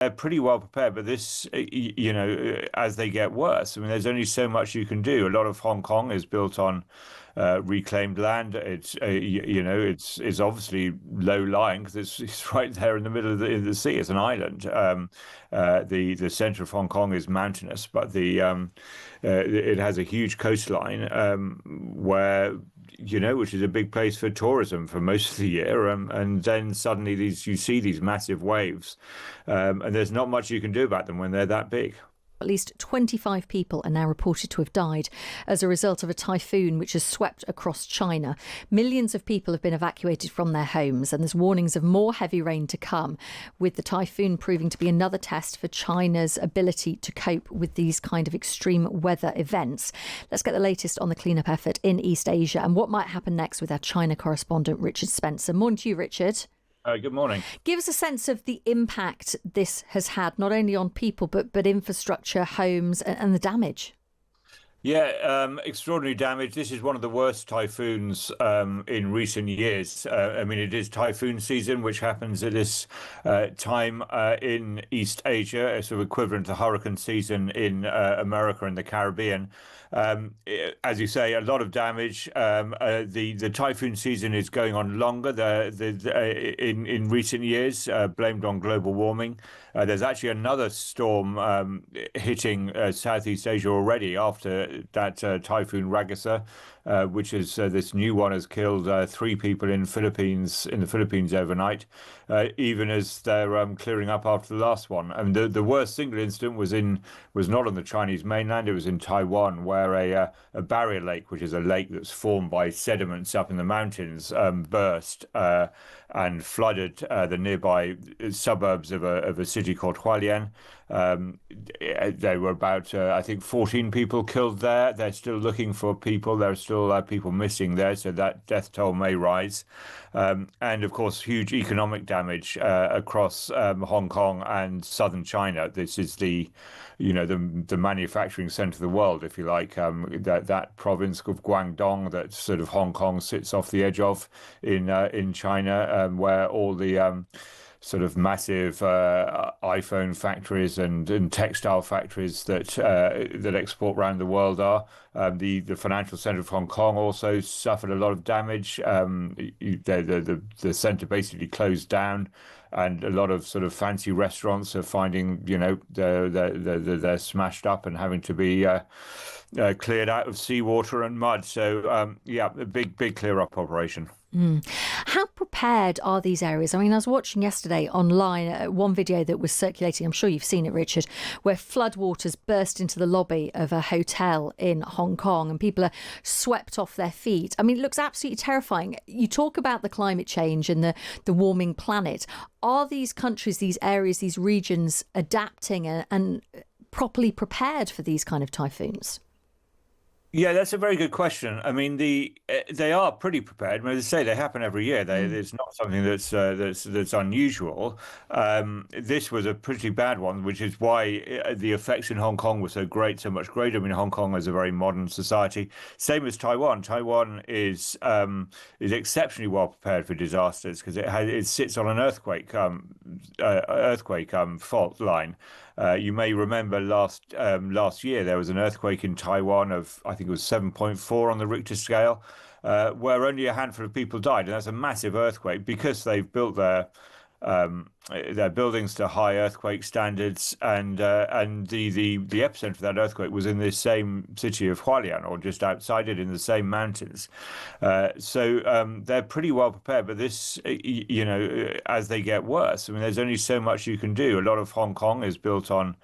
they're pretty well prepared, but as they get worse, I mean, there's only so much you can do. A lot of Hong Kong is built on reclaimed land. It's obviously low lying because it's right there in the middle of the sea. It's an island. The center of Hong Kong is mountainous, but it has a huge coastline where which is a big place for tourism for most of the year. And then suddenly you see these massive waves, and there's not much you can do about them when they're that big. At least 25 people are now reported to have died as a result of a typhoon which has swept across China. Millions of people have been evacuated from their homes, and there's warnings of more heavy rain to come, with the typhoon proving to be another test for China's ability to cope with these kind of extreme weather events. Let's get the latest on the cleanup effort in East Asia and what might happen next with our China correspondent Richard Spencer. Morning to you, Richard. Good morning. Give us a sense of the impact this has had, not only on people, but infrastructure, homes, and the damage. Yeah, extraordinary damage. This is one of the worst typhoons in recent years. I mean, it is typhoon season, which happens at this time in East Asia, a sort of equivalent to hurricane season in America and the Caribbean. As you say, a lot of damage. The typhoon season is going on longer in recent years, blamed on global warming. There's actually another storm hitting Southeast Asia already after that Typhoon Ragasa, which is this new one has killed 3 people in the Philippines overnight, even as they're clearing up after the last one. And the worst single incident was not on the Chinese mainland. It was in Taiwan, where a barrier lake, which is a lake that's formed by sediments up in the mountains, burst and flooded the nearby suburbs of a city called Hualien. There were about, I think, 14 people killed there. They're still looking for people. There are still people missing there, so that death toll may rise. And of course, huge economic damage across Hong Kong and southern China. This is the manufacturing center of the world, if you like. That province of Guangdong that sort of Hong Kong sits off the edge of in China, where all the sort of massive iPhone factories and textile factories that export around the world are. The financial center of Hong Kong also suffered a lot of damage. The center basically closed down, and a lot of sort of fancy restaurants are finding they're smashed up and having to be cleared out of seawater and mud. So a big clear up operation. How prepared are these areas? I mean, I was watching yesterday online one video that was circulating, I'm sure you've seen it, Richard, where floodwaters burst into the lobby of a hotel in Hong Kong and people are swept off their feet. I mean, it looks absolutely terrifying. You talk about the climate change and the warming planet. Are these countries, these areas, these regions adapting and properly prepared for these kind of typhoons? Yeah, that's a very good question. I mean, they are pretty prepared. I mean, as I say, they happen every year. It's not something that's unusual. This was a pretty bad one, which is why the effects in Hong Kong were so much greater. I mean, Hong Kong is a very modern society, same as Taiwan. Taiwan is exceptionally well prepared for disasters because it sits on an earthquake fault line. You may remember last year there was an earthquake in Taiwan of, I think it was 7.4 on the Richter scale, where only a handful of people died, and that's a massive earthquake because they've built their buildings to high earthquake standards, and the epicenter of that earthquake was in this same city of Hualien, or just outside it in the same mountains. So they're pretty well prepared, but this, as they get worse, I mean, there's only so much you can do. A lot of Hong Kong is built on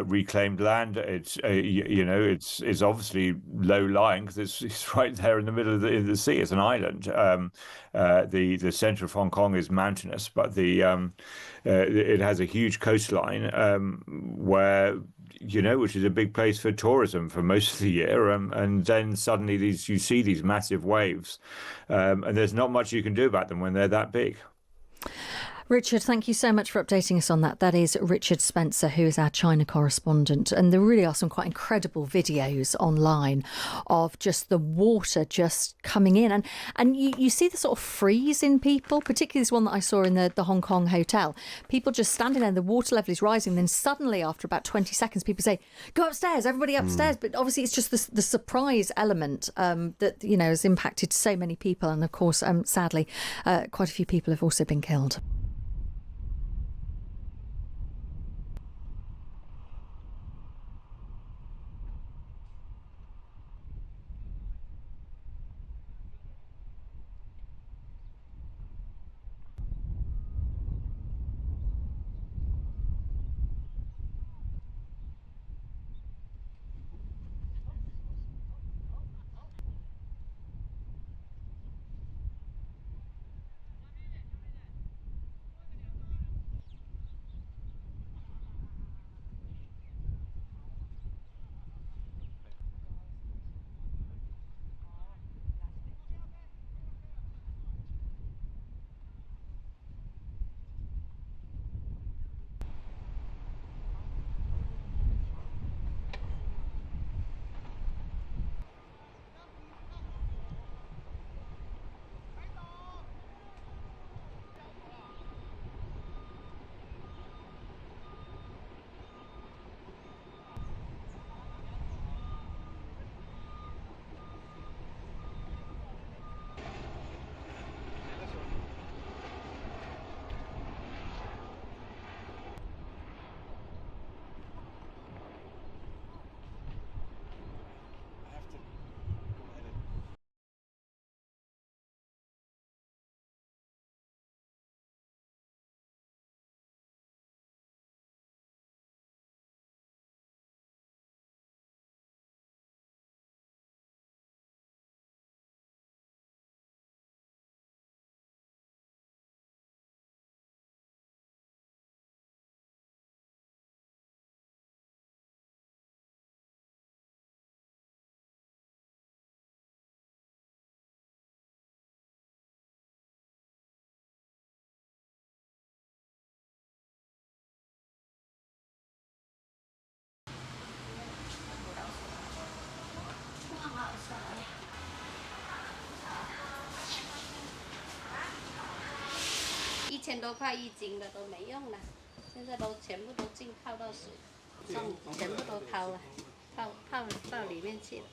reclaimed land. It's obviously low lying because it's right there in the middle of the sea. It's an island. The center of Hong Kong is mountainous, but it has a huge coastline where which is a big place for tourism for most of the year. And then suddenly you see these massive waves, and there's not much you can do about them when they're that big. Richard, thank you so much for updating us on that. That is Richard Spencer, who is our China correspondent. And there really are some quite incredible videos online of just the water just coming in. And you see the sort of freeze in people, particularly this one that I saw in the Hong Kong hotel. People just standing there and the water level is rising. Then suddenly, after about 20 seconds, people say, go upstairs, everybody upstairs. But obviously, it's just the surprise element that, has impacted so many people. And of course, sadly, quite a few people have also been killed.1000多块1斤的都没用了，现在都全部都浸泡到水，全部都抛了，泡到里面去了。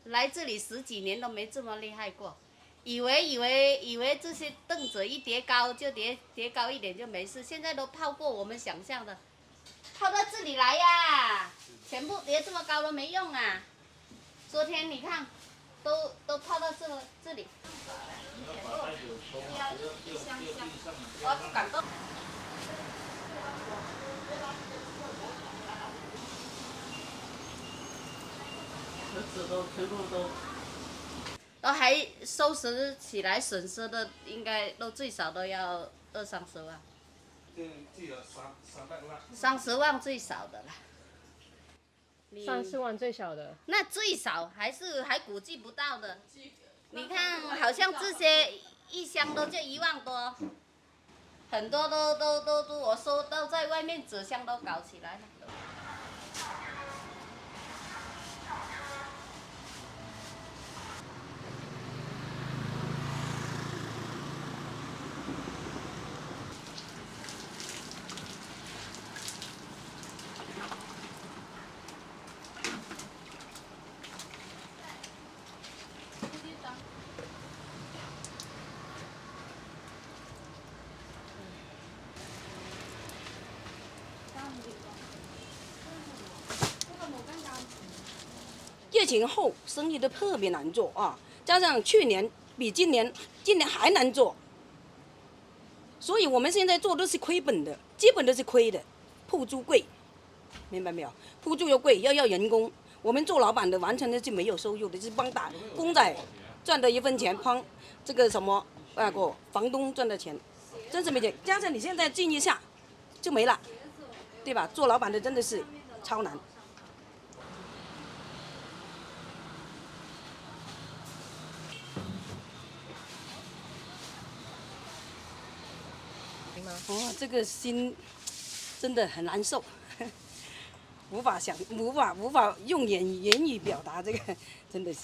来这里10几年都没这么厉害过，以为这些凳子一叠高就叠高一点就没事，现在都泡过我们想象的，泡到这里来呀，全部叠这么高都没用啊。昨天你看，都泡到这里。我不敢动。全部都还收拾起来损失的，应该都最少都要20-30万。这有300万。30万最少的了。30万最小的。那最少还估计不到的。你看，好像这些一箱都就1万多，很多都我收到在外面纸箱都搞起来了。疫情后生意都特别难做啊，加上去年比今年还难做，所以我们现在做都是亏本的，基本都是亏的，铺租贵，明白没有？铺租又贵，要人工，我们做老板的完全的是没有收入的，是帮打工仔赚的1分钱，帮这个什么房东赚的钱，真是没钱。加上你现在进一下就没了，对吧？做老板的真的是超难。哦，这个心真的很难受，无法用言语表达这个，真的是。